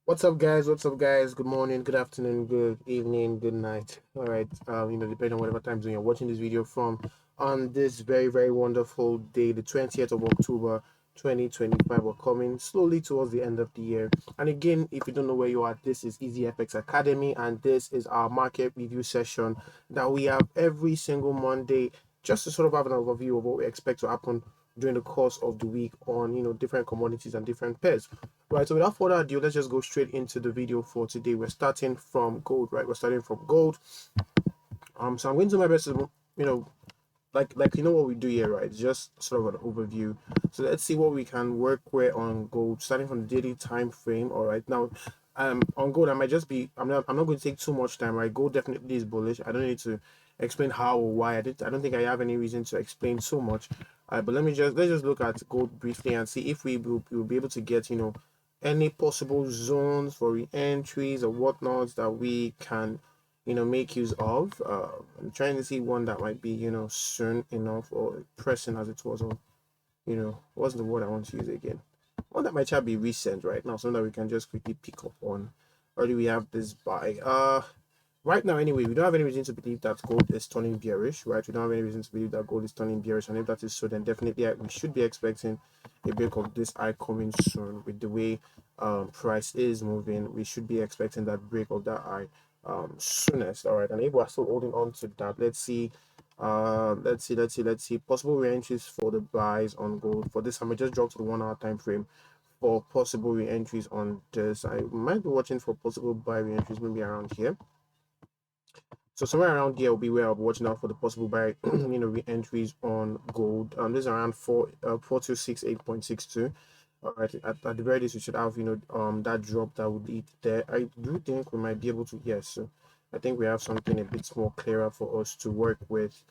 What's up, guys? What's up, guys? Good morning, good afternoon, good evening, good night. All right, depending on whatever time zone you're watching this video from, on this very wonderful day, the 20th of October, 2025. We're coming slowly towards the end of the year. And again, if you don't know where you are, this is Easy FX Academy, and this is our market review session that we have every single Monday, just to sort of have an overview of what we expect to happen during the course of the week on different commodities and different pairs. Right, so without further ado, let's just go straight into the video for today. We're starting from gold, right? We're starting from gold. So I'm going to do my best to, you know, what we do here, right? It's just sort of an overview. So let's see what we can work with on gold, starting from the daily time frame. All right, now, on gold, I might just be, I'm not going to take too much time, right? Gold definitely is bullish. I don't need to explain how or why. I don't think I have any reason to explain so much. But let's just look at gold briefly and see if we will be able to get any possible zones for re-entries or whatnot that we can make use of. I'm trying to see one that might be soon enough or pressing as it was, or what's the word I want to use again, one that might be recent right now, so that we can just quickly pick up on. Or do we have this buy? Right now, anyway, we don't have any reason to believe that gold is turning bearish, right? We don't have any reason to believe that gold is turning bearish, and if that is so, then definitely we should be expecting a break of this eye coming soon. With the way price is moving, we should be expecting that break of that eye soonest. All right, and if we're still holding on to that, let's see possible re-entries for the buys on gold. For this, I might just drop to the 1 hour time frame for possible re-entries on this. I might be watching for possible buy re-entries maybe around here. So somewhere around here will be where I'll be watching out for the possible buy, re-entries on gold. This is around 4268.62. All right, at the very least, we should have that drop that would lead there. I do think we might be able to. Yes, so I think we have something a bit more clearer for us to work with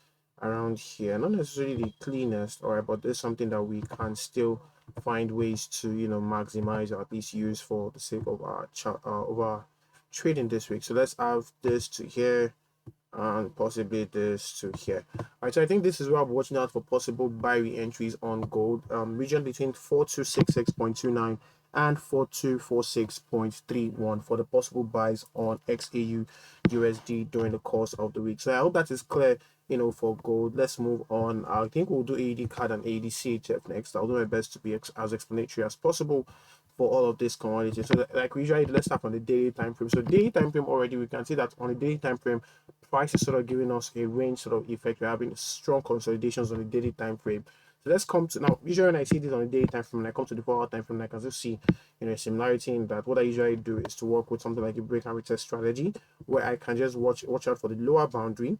around here. Not necessarily the cleanest, all right, but there's something that we can still find ways to maximize or at least use for the sake of our of our trading this week. So let's have this to here and possibly this to here. All right, so I think this is where I'm watching out for possible buy re-entries on gold. Region between 4266.29 and 4246.31 for the possible buys on XAU USD during the course of the week. So I hope that is clear, for gold. Let's move on. I think we'll do AD CAD and ADCHF next. I'll do my best to be as explanatory as possible for all of these commodities. So like we usually, let's start on the daily time frame. So daily time frame, already we can see that on the daily time frame, price is sort of giving us a range sort of effect. We're having strong consolidations on the daily time frame. So let's come to now. Usually when I see this on the daily time frame, when I come to the 4 hour time frame, I can just see a similarity in that. What I usually do is to work with something like a break and retest strategy, where I can just watch out for the lower boundary.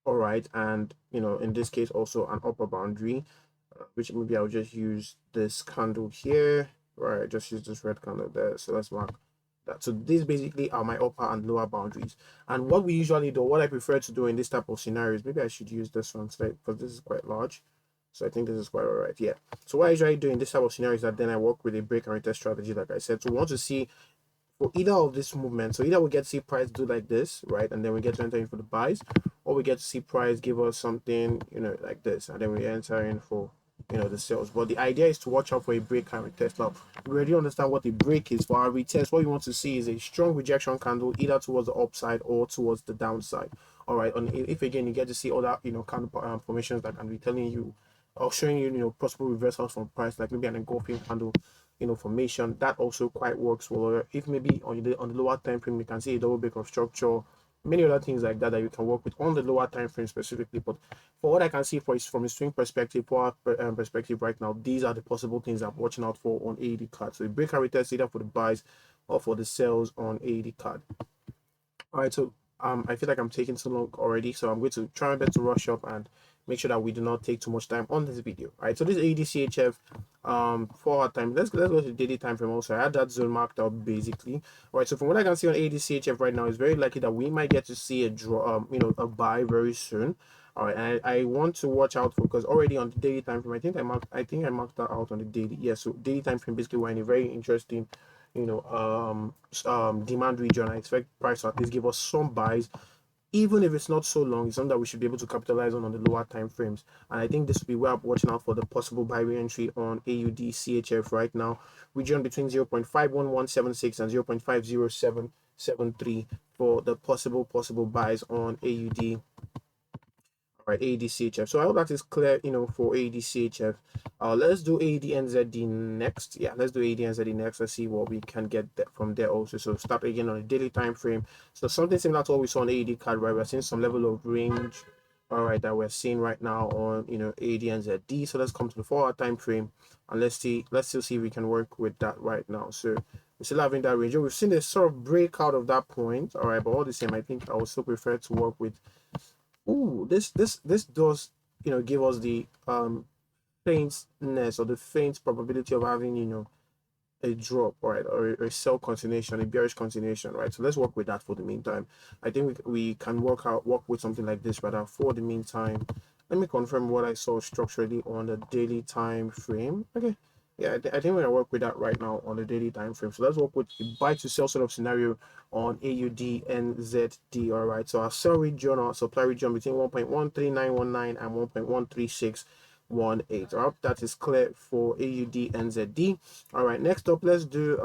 All right, and in this case also an upper boundary, which maybe I'll just use this candle here. Right, just use this red candle there. So let's mark that. So these basically are my upper and lower boundaries. And what we usually do, what I prefer to do in this type of scenarios, maybe I should use this one today because this is quite large. So I think this is quite all right. Yeah. So what I usually do in this type of scenarios is that then I work with a break and retest strategy, like I said. So we want to see for either of this movement. So either we get to see price do like this, right? And then we get to enter in for the buys, or we get to see price give us something, like this, and then we enter in for the sales. But the idea is to watch out for a break and retest. Now we already understand what a break is. For our retest, what you want to see is a strong rejection candle either towards the upside or towards the downside. All right, and if again you get to see other candle formations that can be telling you or showing you possible reversals from price, like maybe an engulfing candle formation, that also quite works well. If maybe on the lower time frame you can see a double break of structure, many other things like that you can work with on the lower time frame specifically. But for what I can see from a swing perspective, perspective right now, these are the possible things I'm watching out for on AD card. So a break and retest either for the buys or for the sales on AD card. All right, so I feel like I'm taking too long already, so I'm going to try my best to rush up and make sure that we do not take too much time on this video. All right, so this ADCHF 4 hour time. Let's go to the daily time frame also. I had that zone marked out basically. All right, so from what I can see on ADCHF right now, it's very likely that we might get to see a draw, a buy very soon. All right, and I want to watch out for, because already on the daily time frame, I think I marked that out on the daily. Yeah, so daily time frame basically we're in a very interesting demand region. I expect price to at least give us some buys, even if it's not so long, it's something that we should be able to capitalize on the lower time frames. And I think this will be where I'm watching out for the possible buy re-entry on AUD CHF right now. Region between 0.51176 and 0.50773 for the possible buys on AUD. Right, ADCHF. So I hope that is clear, for ADCHF. Let's do ADNZD next. Yeah, let's do ADNZD next. Let's see what we can get from there also. So start again on a daily time frame. So something similar to what we saw on the AD card, right? We're seeing some level of range, all right, that we're seeing right now on ADNZD. So let's come to the 4-hour time frame and let's still see if we can work with that right now. So we're still having that range. We've seen a sort of breakout of that point, all right, but all the same, I think I would still prefer to work with. Ooh, this does give us the faintness or the faint probability of having a drop, right, or a sell continuation, a bearish continuation, right? So let's work with that for the meantime. I think we can work with something like this rather for the meantime. Let me confirm what I saw structurally on the daily time frame. Okay, yeah, I think we're gonna work with that right now on the daily time frame. So let's work with a buy to sell sort of scenario on AUD NZD. All right, so our sell region or supply region between 1.13919 and 1.13618. All right, that is clear for AUD NZD. All right, next up, let's do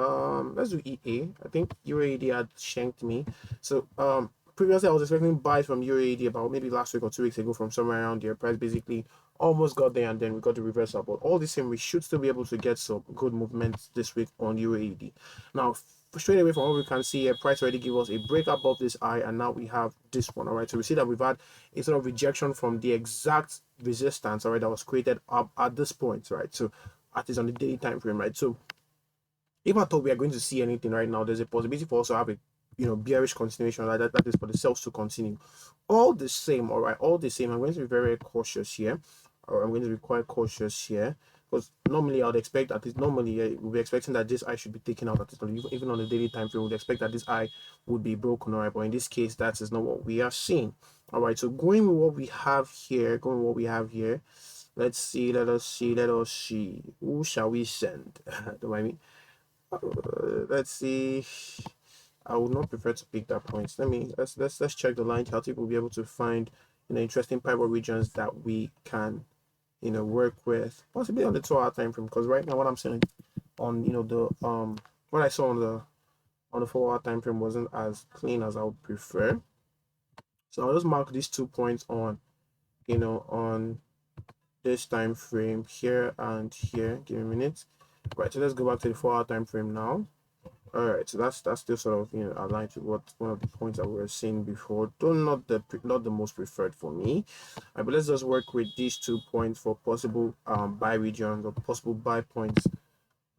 EA. I think UAD had shanked me. So previously I was expecting buys from UAD about maybe last week or 2 weeks ago from somewhere around there. Price basically almost got there and then we got the reversal. But all the same, we should still be able to get some good movement this week on UAD. Now, straight away from what we can see here, price already gave us a break above this eye, and now we have this one. All right, so we see that we've had a sort of rejection from the exact resistance, all right, that was created up at this point, right? So at least on the daily time frame, right? So if I thought we are going to see anything right now, there's a possibility for us to have a bearish continuation, right? That is for the sales to continue. All the same, all right, all the same, I'm going to be very cautious here, or I'm going to be quite cautious here, because normally I would expect that normally we'll be expecting that this eye should be taken out, at least even on the daily time frame, we'd expect that this eye would be broken, all right, but in this case, that is not what we are seeing. All right, so going with what we have here, let's see, let us see, who shall we send? Do I mean? Let's see. I would not prefer to pick that point. Let's check the line chart. We'll be able to find interesting pivot regions that we can work with, possibly on the 2-hour time frame. Because right now what I'm seeing on the what I saw on the 4-hour time frame wasn't as clean as I would prefer. So I'll just mark these 2 points on on this time frame here and here. Give me a minute. Right, so let's go back to the 4-hour time frame now. All right, so that's still sort of aligned to what one of the points that we were seeing before, though not the most preferred for me. All right, but let's just work with these 2 points for possible buy regions or possible buy points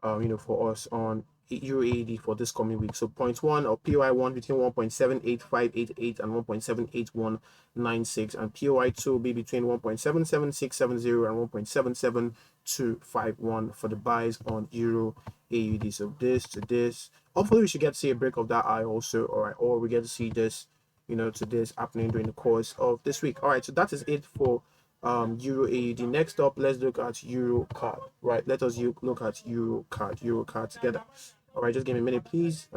for us on UAD for this coming week. So point one or POI1 between 1.78588 and 1.78196, and POI2 will be between 1.77670 and 1.77251 for the buys on Euro AUD. So this to this. Hopefully we should get to see a break of that eye also, all right, or we get to see this, to this happening during the course of this week. All right, so that is it for Euro AUD. Next up, let's look at Euro card. Right, let us look at Euro card together. All right, just give me a minute, please.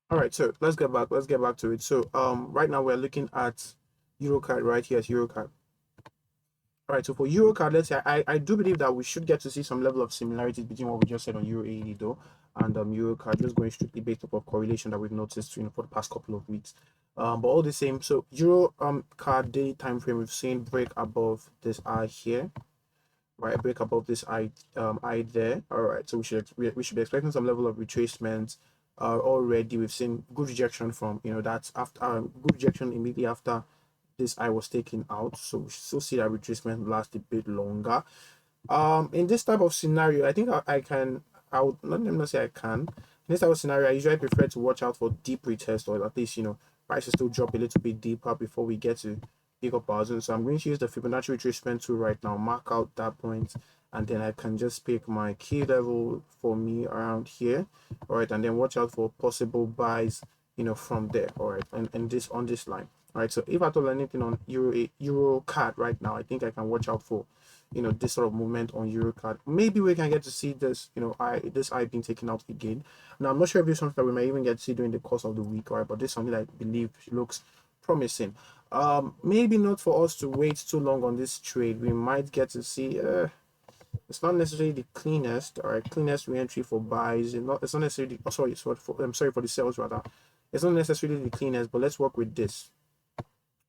All right, so let's get back to it. So right now we're looking at Euro card right here. Euro card. All right, so for Euro card, let's say I do believe that we should get to see some level of similarities between what we just said on Euro AED though, and Euro card, just going strictly based off of correlation that we've noticed for the past couple of weeks. But all the same, so Euro card daily time frame, we've seen break above this eye here, right? Break above this eye there. All right, so we should be expecting some level of retracement. Already we've seen good rejection from that's after good rejection immediately after this eye was taken out, so we still see that retracement last a bit longer. In this type of scenario, I think I would not, let me not say I can. In this type of scenario, I usually prefer to watch out for deep retest, or at least prices still drop a little bit deeper before we get to pick up our zone. So I'm going to use the Fibonacci retracement tool right now, mark out that point, and then I can just pick my key level for me around here. All right, and then watch out for possible buys, from there. All right, and this on this line. All right, so if I told anything on euro card right now, I think I can watch out for, this sort of movement on euro card. Maybe we can get to see this, this I being taken out again. Now I'm not sure if this is something that we may even get to see during the course of the week. All right, but this is something that I believe looks promising. Maybe not for us to wait too long on this trade. We might get to see. It's not necessarily the cleanest. All right, cleanest re-entry for buys. It's not necessarily. Oh, sorry. I'm sorry for the sales rather. It's not necessarily the cleanest, but let's work with this.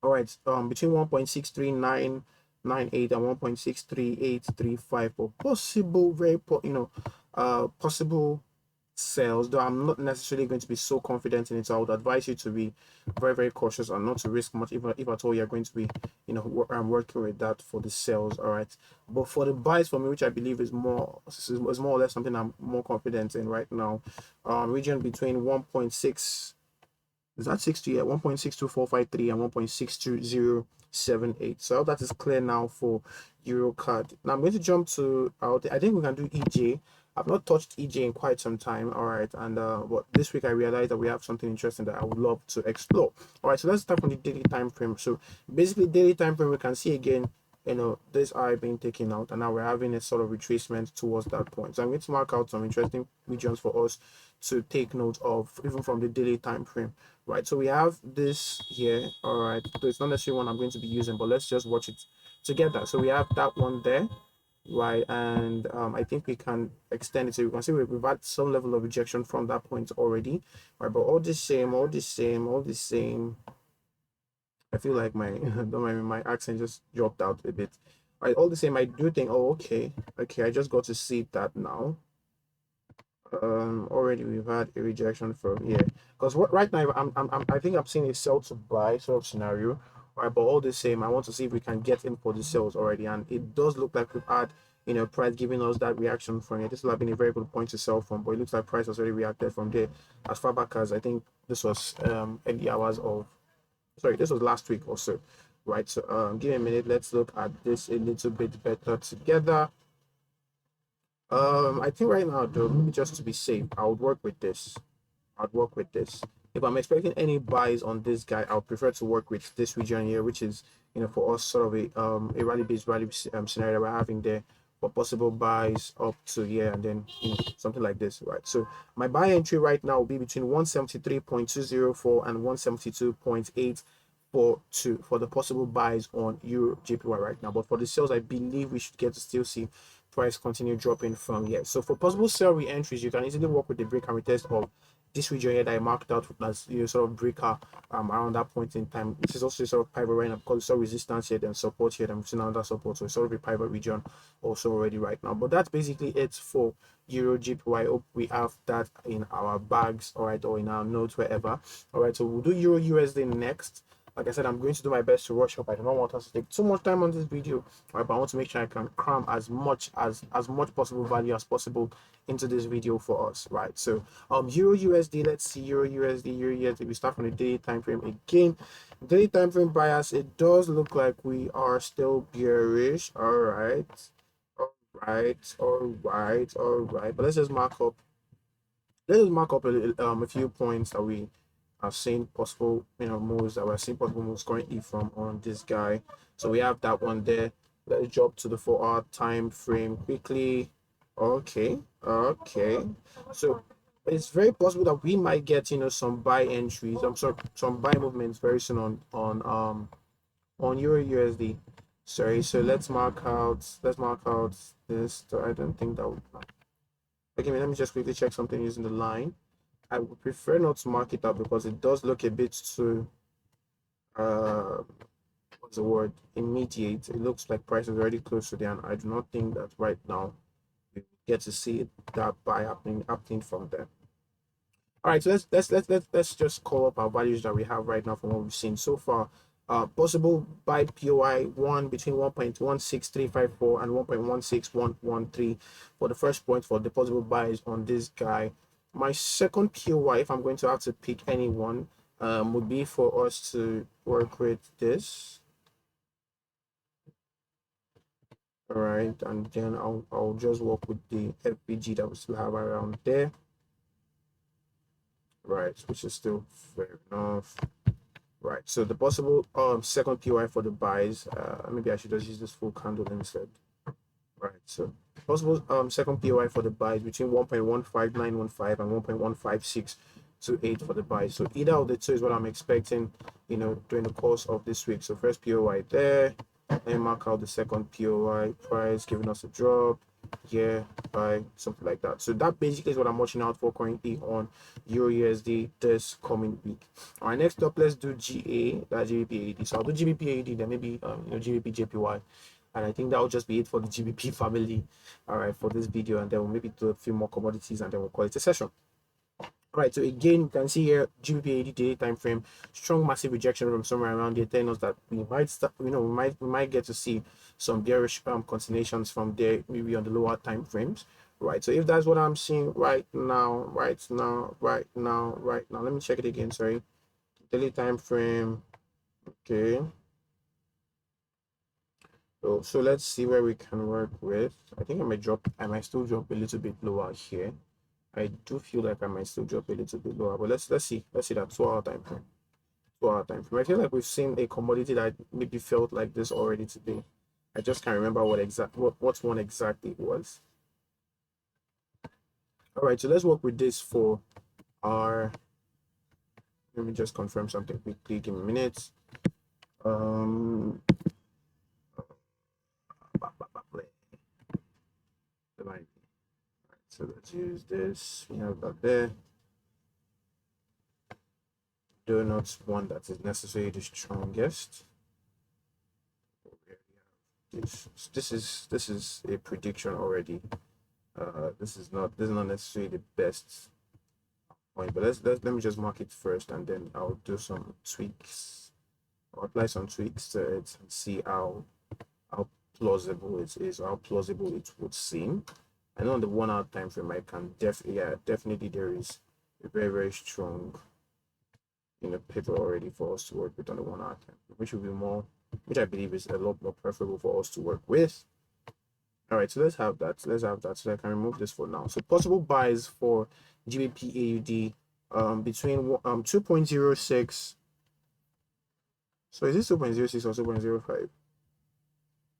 All right. Between 1.63998 and 1.63835 for possible, possible sales, though I'm not necessarily going to be so confident in it. So I would advise you to be very, very cautious and not to risk much, if at all you're going to be, working with that for the sales. All right, but for the buys for me, which I believe is more or less something I'm more confident in right now, region between 1.6, is that 60? Yeah, 1.62453 and 1.62078. So I hope that is clear now for Euro card. Now I'm going to jump to I think we can do EJ. I've not touched EJ in quite some time. All right, and but this week I realized that we have something interesting that I would love to explore. All right, so let's start from the daily time frame. So basically, daily time frame, we can see again, this eye being taken out, and now we're having a sort of retracement towards that point. So I'm going to mark out some interesting regions for us to take note of, even from the daily time frame. Right, so we have this here. All right, so it's not necessarily one I'm going to be using, but let's just watch it together. So we have that one there, right? And I think we can extend it, so you can see we've had some level of rejection from that point already, right? But all the same, I feel like my don't mind me, my accent just dropped out a bit. All right, all the same, I do think, oh, okay, I just got to see that now. Already we've had a rejection from here, because what right now I think I'm seeing a sell to buy sort of scenario, right? But all the same, I want to see if we can get in for the sales already, and it does look like we've had, price giving us that reaction from it. This will have been a very good point to sell from, but it looks like price has already reacted from there as far back as I think this was early hours of, sorry, this was last week or so, right? So give me a minute, let's look at this a little bit better together. I think right now, though, maybe just to be safe, I would work with this. I'd work with this. If I'm expecting any buys on this guy, I would prefer to work with this region here, which is, for us sort of a rally-based rally scenario we're having there, for possible buys up to here, and then something like this, right? So my buy entry right now will be between 173.204 and 172.842 for the possible buys on Euro JPY right now. But for the sales, I believe we should get to still see price continue dropping from here. So for possible sell re-entries, you can easily work with the break and retest of this region here that I marked out as sort of breaker around that point in time. This is also sort of pivot right now, because it's sort of resistance here, then support here, then we've seen another support. So it's sort of a pivot region also already right now. But that's basically it for Euro JPY. I hope we have that in our bags, all right, or in our notes, wherever. All right, so we'll do Euro USD next. Like I said, I'm going to do my best to rush up. I do not want us to take too much time on this video, right? But I want to make sure I can cram as much possible value as possible into this video for us, right? So Euro USD, let's see Euro USD. We start from the daily time frame again. Daily time frame bias, it does look like we are still bearish. All right. But let's just mark up a few points that we are seeing possible moves, that we're seeing possible moves currently from on this guy. So we have that one there. Let's jump to the 4-hour time frame quickly. Okay. So it's very possible that we might get some buy entries. I'm sorry, some buy movements very soon on Euro USD. Sorry, so let's mark out this. So I don't think that would. Okay, let me just quickly check something using the line. I would prefer not to mark it up because it does look a bit too what's the word, immediate. It looks like price is already close to there, and I do not think that right now we get to see that buy happening from there. All right, so let's just call up our values that we have right now from what we've seen so far. Possible buy POI one between 1.16354 and 1.16113 for the first point for the possible buys on this guy. My second POI, if I'm going to have to pick anyone, would be for us to work with this. All right, and then I'll just work with the FPG that we still have around there, right, which is still fair enough. Right, so the possible second POI for the buys, maybe I should just use this full candle instead. Right, so possible second POI for the buys between 1.15915 and 1.15628 for the buys. So either of the two is what I'm expecting, during the course of this week. So first POI there, then mark out the second POI price giving us a drop. Yeah, buy something like that. So that basically is what I'm watching out for currently on Euro USD this coming week. All right, next up, let's do GA, that GBP AED. So I'll do GBP AED, then maybe GBP JPY. And I think that will just be it for the GBP family, all right, for this video. And then we'll maybe do a few more commodities and then we'll call it a session. All right, so again, you can see here GBP 80-day time frame, strong massive rejection from somewhere around here, telling us that we might start, we might get to see some bearish continuations from there, maybe on the lower time frames. Right, so if that's what I'm seeing right now, let me check it again. Sorry, daily time frame. Okay. So let's see where we can work with. I think I might still drop a little bit lower here. I do feel like I might still drop a little bit lower, but let's see. Let's see that 2 hour time frame. 2 hour time frame. I feel like we've seen a commodity that maybe felt like this already today. I just can't remember what one exactly it was. All right, so let's work with this for our. Let me just confirm something quickly. Give me a minute. Um, so let's use this. We have that there. Do not one that is necessarily the strongest. This is a prediction already. This is not necessarily the best point, but let me just mark it first, and then I'll do some tweaks. I'll apply some tweaks to it and see how plausible it is, or how plausible it would seem. I know on the 1 hour time frame, I can definitely there is a very strong paper already for us to work with on the 1 hour time, which will be more, which I believe is a lot more preferable for us to work with. All right, so let's have that. So I can remove this for now. So possible buys for GBP AUD between 2.06. So is this 2.06 or 2.05? I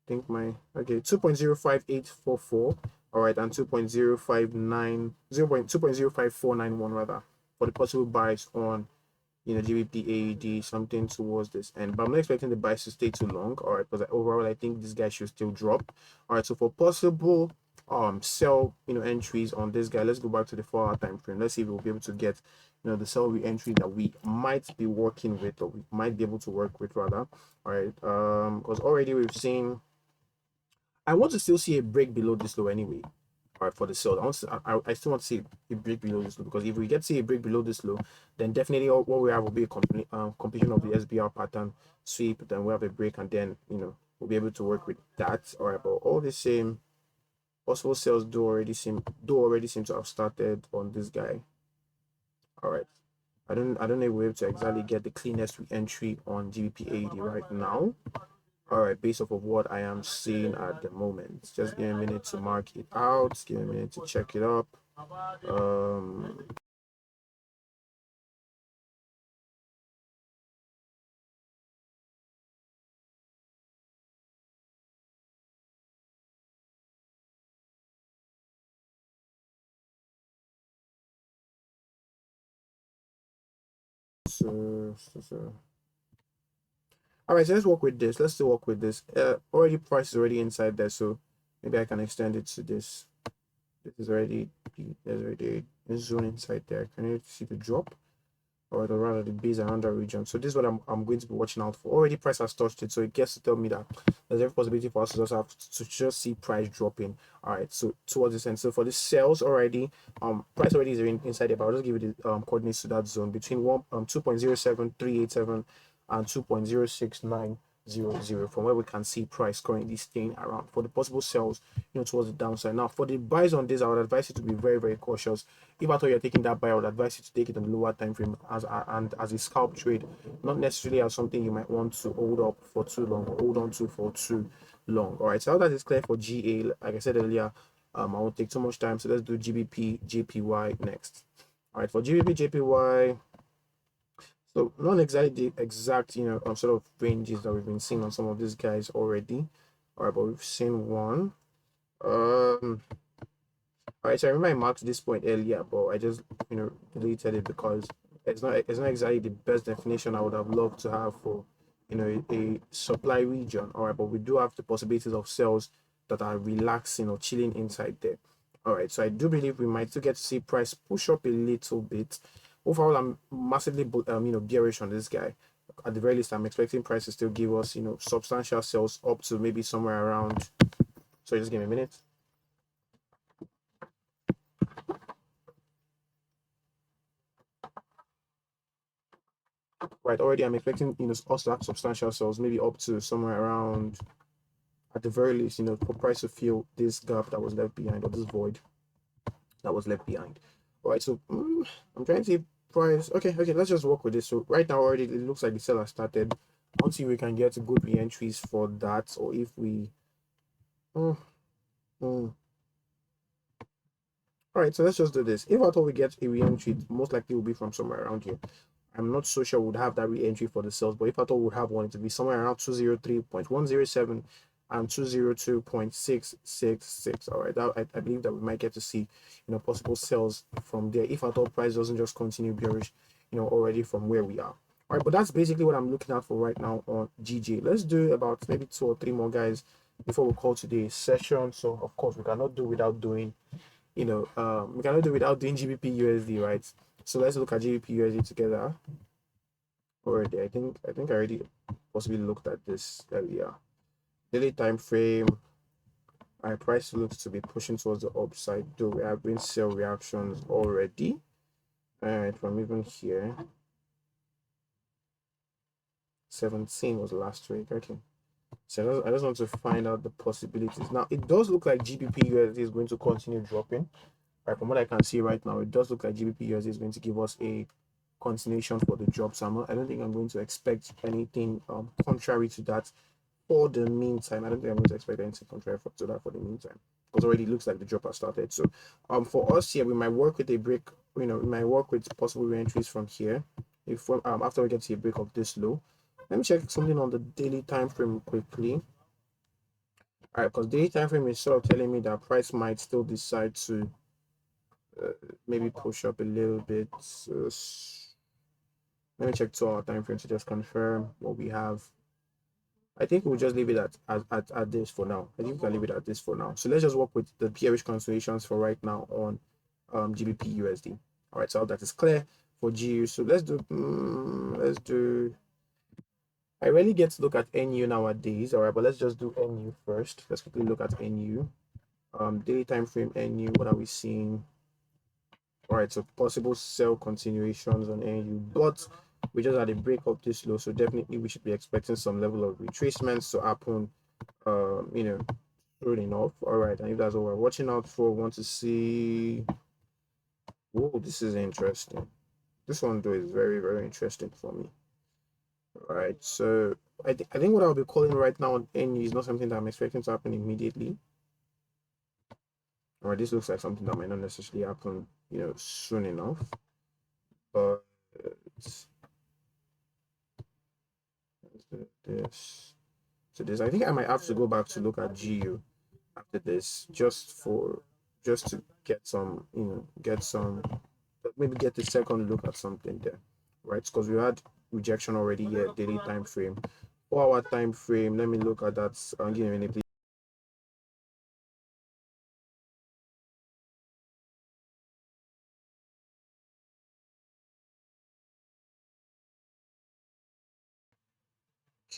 think my 2.05844. All right, and 2.05491 rather, for the possible buys on GBP AUD, something towards this end. But I'm not expecting the buys to stay too long. All right, because overall I think this guy should still drop. All right, so for possible sell entries on this guy, let's go back to the 4 hour time frame. Let's see if we'll be able to get the sell re-entry that we might be working with, or we might be able to work with rather. All right, because already we've seen, I want to still see a break below this low anyway. All right, for the sell, I still want to see a break below this low, because if we get to see a break below this low, then definitely what we have will be a completion of the SBR pattern sweep. Then we have a break, and then we'll be able to work with that. All right, but all the same, possible sales do already seem to have started on this guy. All right, I don't know if we're able to exactly get the cleanest re-entry on GBP AUD right now. All right, based off of what I am seeing at the moment. Just give me a minute to mark it out. Give me a minute to check it up. So all right, so let's work with this. Let's still work with this. Already price is already inside there, so maybe I can extend it to this. This is already, there's already a zone inside there. Can you see the drop? Or rather the base around that region. So this is what I'm going to be watching out for. Already price has touched it, so it gets to tell me that there's every possibility for us to just have to just see price dropping. All right, so towards this end. So for the sales already, price already is inside there, but I'll just give you the coordinates to that zone between 2.07387 and 2.06900, from where we can see price currently staying around for the possible sells towards the downside. Now for the buys on this, I would advise you to be very cautious. If at all you're taking that buy, I would advise you to take it on the lower time frame as a scalp trade, not necessarily as something you might want to hold up for too long or hold on to for too long. All right, so how that is clear for GA, like I said earlier, I won't take too much time. So let's do GBP JPY next. All right, for GBP JPY, so not exactly the exact, sort of ranges that we've been seeing on some of these guys already. All right, but we've seen one. All right, so I remember I marked this point earlier, but I just deleted it because it's not exactly the best definition I would have loved to have for a supply region. All right, but we do have the possibilities of cells that are relaxing or chilling inside there. All right, so I do believe we might still get to see price push up a little bit. Overall, I'm massively bearish on this guy. At the very least, I'm expecting price to still give us substantial sales up to maybe somewhere around. Sorry, just give me a minute. Right, already I'm expecting us to have substantial sales, maybe up to somewhere around, at the very least, for price to fill this gap that was left behind, or this void that was left behind. All right, so I'm trying to see price. Okay, let's just work with this. So right now already it looks like the seller started. I want to see if we can get good re-entries for that, or if we mm, mm. All right, so let's just do this. If at all we get a re-entry, most likely will be from somewhere around here. I'm not so sure we'd have that re-entry for the sales, but if at all we'd have one, it would be somewhere around 203.107 and 202.666. All right, that, I believe that we might get to see possible sales from there if at all price doesn't just continue bearish already from where we are. All right, but that's basically what I'm looking at for right now on GJ. Let's do about maybe 2 or 3 more guys before we call today's session. So of course we cannot do without doing we cannot do without doing GBP USD, right? So let's look at GBP USD together. Already, I already possibly looked at this earlier. Daily time frame, our price looks to be pushing towards the upside, though we have been sell reactions already. All right, from even here, 17 was last week. Okay, so I just want to find out the possibilities. Now it does look like GBP USD is going to continue dropping. Right, from what I can see right now, it does look like GBP USD is going to give us a continuation for the drop. So I don't think I'm going to expect anything contrary to that for the meantime. I don't think I'm going to expect anything contrary to that for the meantime, because already it looks like the drop has started. So for us here, we might work with a break. We might work with possible re-entries from here if after we get to a break of this low. Let me check something on the daily time frame quickly. All right, because daily time frame is sort of telling me that price might still decide to maybe push up a little bit. Let me check 2 hour time frame to just confirm what we have. I think we'll just leave it at this for now. I think we can leave it at this for now. So let's just work with the bearish consolidations for right now on GBP USD. All right, so that is clear for GU. So let's do. I rarely get to look at NU nowadays. All right, but let's just do NU first. Let's quickly look at NU. Daily time frame NU. What are we seeing? All right, so possible sell continuations on NU, but we just had a break up this low, so definitely we should be expecting some level of retracements to happen. Soon enough. All right, and if that's what we're watching out for, want to see. Oh, this is interesting. This one though is very, very interesting for me. All right, so I think what I'll be calling right now on NU is not something that I'm expecting to happen immediately. All right, this looks like something that might not necessarily happen, soon enough. But this, so this, I think I might have to go back to look at GU after this, just to get some, maybe get the second look at something there, right? Because we had rejection already here, daily time frame, 4 hour time frame. Let me look at that. I'll give you a minute, please.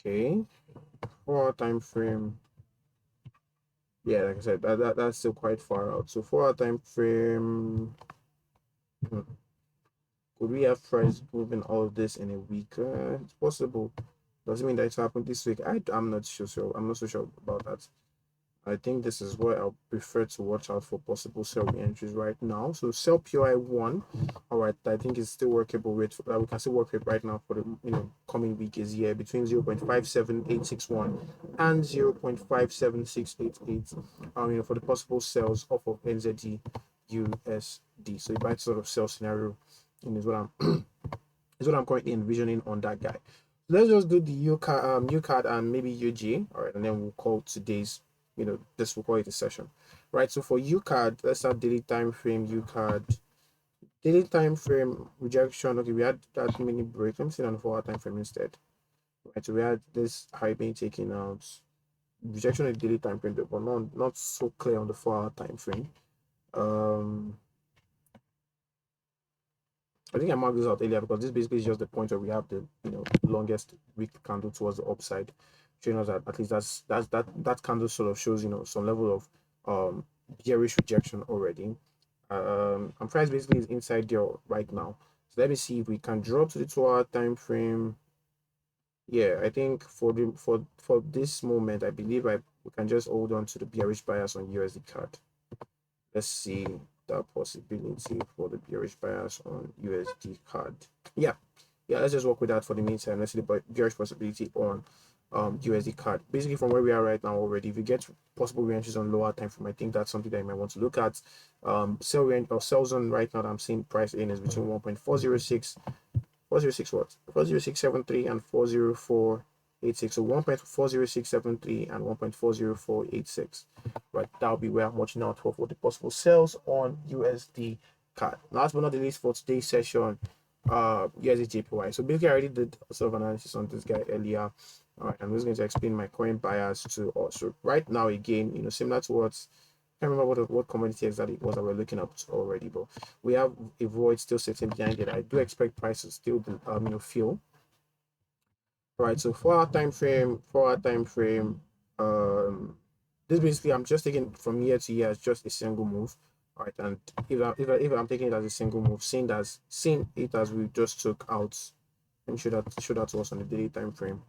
Okay, 4 hour time frame. Yeah, like I said, that's still quite far out. So 4 hour time frame. Could we have price moving all of this in a week? It's possible. Doesn't mean that it's happened this week. I'm not sure. So I'm not so sure about that. I think this is where I'll prefer to watch out for possible sell entries right now. So sell POI one, all right. I think it's still workable with we can still work with right now for the coming week is here between 0.57861 and 0.57688. For the possible sales off of NZD USD. So if I sort of sell scenario, is what I'm is what I'm currently envisioning on that guy. Let's just do the U card and maybe UG. All right, and then we'll call today's, this will call it a session. Right. So for U card, let's start daily time frame U card. Daily time frame rejection. Okay, we had that mini break. Let me see on the 4 hour time frame instead. Right. So we had this high being taken out. Rejection of the daily time frame, but not so clear on the 4 hour time frame. I think I marked this out earlier because this basically is just the point where we have the longest week candle towards the upside, showing us that at least that candle sort of shows some level of bearish rejection already. And price basically is inside there right now. So let me see if we can drop to the 2 hour time frame. Yeah, I think for this moment, I believe we can just hold on to the bearish bias on USD card. Let's see that possibility for the bearish bias on USD card. Yeah, let's just work with that for the meantime. Let's see the bearish possibility on USD card. Basically, from where we are right now already, if you get possible ranges on lower time frame, I think that's something that you might want to look at. Sell range or sell zone right now that I'm seeing price in is between 1.406 406 what? 40673 and 40486. So 1.40673 and 1.40486. Right, that'll be where I'm watching out for the possible sales on USD card. Last but not the least for today's session, USD JPY. So basically I already did sort of analysis on this guy earlier. All right, I'm just going to explain my current bias to also right now again, similar to what I can't remember what commodity exactly it was that we're looking up already, but we have a void still sitting behind it. I do expect prices still fill. All right, so 4 hour time frame, 4 hour time frame. This basically I'm just taking from year to year as just a single move. All right, and if I'm taking it as a single move, seeing it as we just took out, and show that to us on the daily time frame.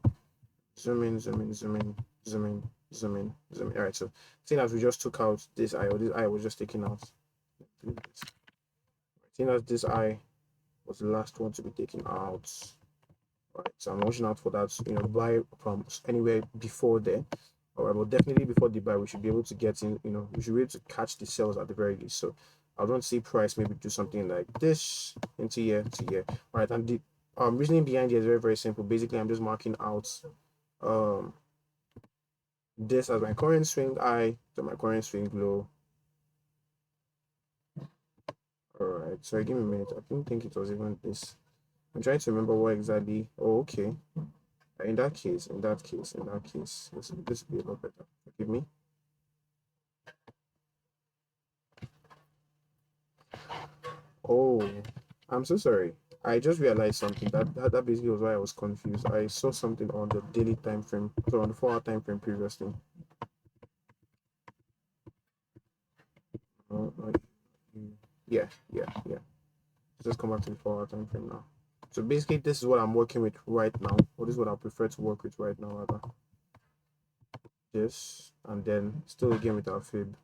Zoom in, zoom in, zoom in, zoom in, zoom in, zoom in. All right, so seeing as we just took out this eye, or this eye was just taken out. Seeing as this eye was the last one to be taken out. All right, so I'm watching out for that. Buy from anywhere before there. All right, but definitely before the buy, we should be able to get in. We should be able to catch the sales at the very least. So I don't see price maybe do something like this into year to year. All right, and the reasoning behind it is very simple. Basically, I'm just marking out this as my current swing high to my current swing low. All right, sorry, give me a minute. I don't think it was even this. I'm trying to remember what exactly. Oh, okay. In that case, this will be a lot better. Forgive me. Oh, I'm so sorry. I just realized something. That basically was why I was confused. I saw something on the daily time frame, so on the 4 hour time frame previously. Oh, yeah. Just come back to the 4 hour time frame now. So basically, this is what I'm working with right now, or this is what I prefer to work with right now, rather. This, and then still again with our fib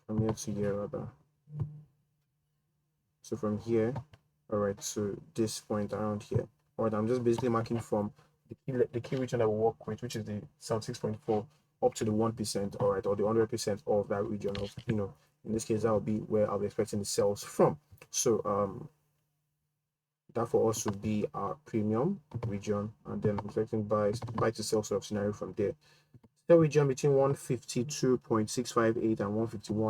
from here to here, rather. So from here, all right, to this point around here. All right, I'm just basically marking from the key region I will work with, which is the 76.4 up to the 1%, all right, or the 100% of that region of, in this case, that will be where I'll be expecting the sales from. So that for us would be our premium region, and then I'm expecting buy to sell sort of scenario from there. Sell region between 152.658 and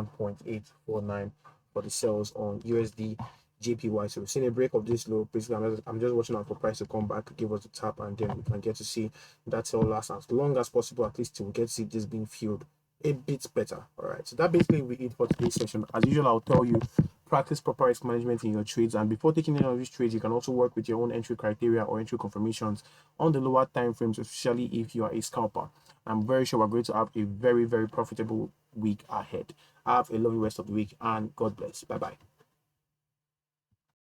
151.849 for the sales on USD JPY. So we've seen a break of this low. Basically, I'm just watching out for price to come back, give us a tap, and then we can get to see that sell last as long as possible, at least till we get to see this being filled a bit better. All right, so that basically will be it for today's session. As usual, I'll tell you, practice proper risk management in your trades, and before taking any of these trades, you can also work with your own entry criteria or entry confirmations on the lower time frames, especially if you are a scalper. I'm very sure we're going to have a very, very profitable week ahead. Have a lovely rest of the week, and God bless. Bye bye.